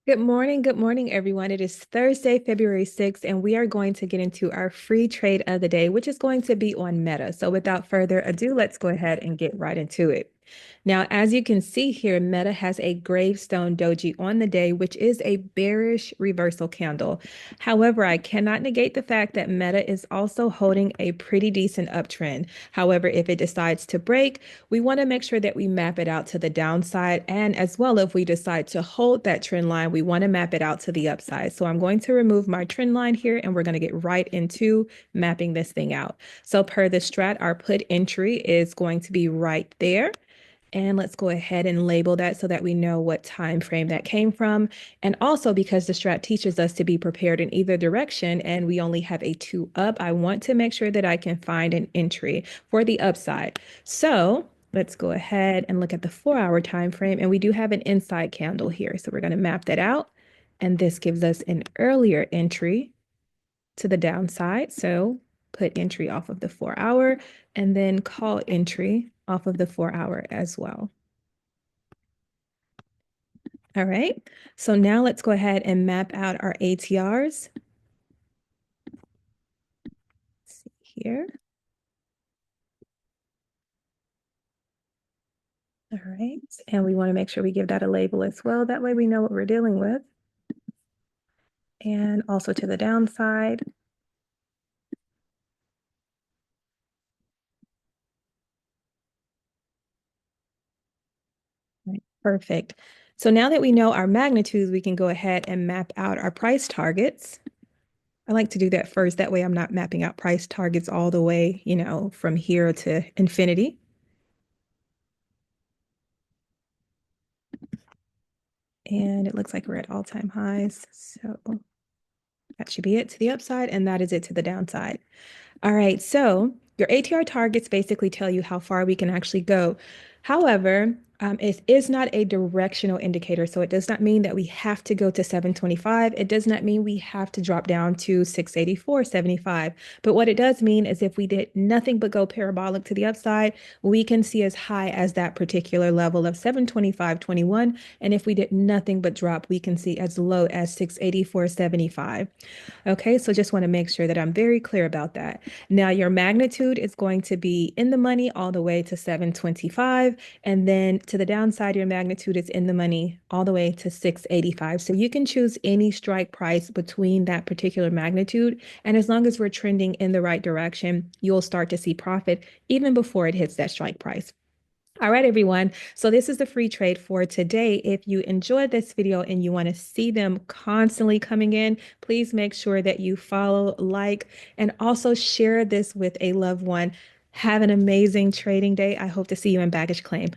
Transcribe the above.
Good morning, everyone. It is Thursday, February 6th, and we are going to get into our free trade of the day, which is going to be on Meta. So without further ado, let's go ahead and get right into it. Now, as you can see here, Meta has a gravestone doji on the day, which is a bearish reversal candle. However, I cannot negate the fact that Meta is also holding a pretty decent uptrend. However, if it decides to break, we want to make sure that we map it out to the downside. And as well, if we decide to hold that trend line, we want to map it out to the upside. So I'm going to remove my trend line here and we're going to get right into mapping this thing out. So per the strat, our put entry is going to be right there. And let's go ahead and label that so that we know what time frame that came from. And also because the strat teaches us to be prepared in either direction and we only have a two up, I want to make sure that I can find an entry for the upside. So let's go ahead and look at the 4 hour time frame. And we do have an inside candle here. So we're going to map that out. And this gives us an earlier entry to the downside. So put entry off of the 4 hour and then call entry off of the 4 hour as well. All right, so now let's go ahead and map out our ATRs. Let's see here. All right, and we want to make sure we give that a label as well. That way we know what we're dealing with. And also to the downside. Right, perfect. So now that we know our magnitudes, we can go ahead and map out our price targets. I like to do that first. That way I'm not mapping out price targets all the way, from here to infinity. And it looks like we're at all-time highs. So that should be it to the upside, and that is it to the downside. All right, so your ATR targets basically tell you how far we can actually go. However, it is not a directional indicator, so it does not mean that we have to go to 725. It does not mean we have to drop down to 684.75. But what it does mean is if we did nothing but go parabolic to the upside, we can see as high as that particular level of 725.21. And if we did nothing but drop, we can see as low as 684.75. Okay, so just want to make sure that I'm very clear about that. Now, your magnitude is going to be in the money all the way to 725, and then to the downside, your magnitude is in the money all the way to 685. So you can choose any strike price between that particular magnitude, and as long as we're trending in the right direction, you'll start to see profit even before it hits that strike price. All right, everyone. So this is the free trade for today. If you enjoyed this video and you want to see them constantly coming in, please make sure that you follow, like, and also share this with a loved one. Have an amazing trading day. I hope to see you in Baggage Claim.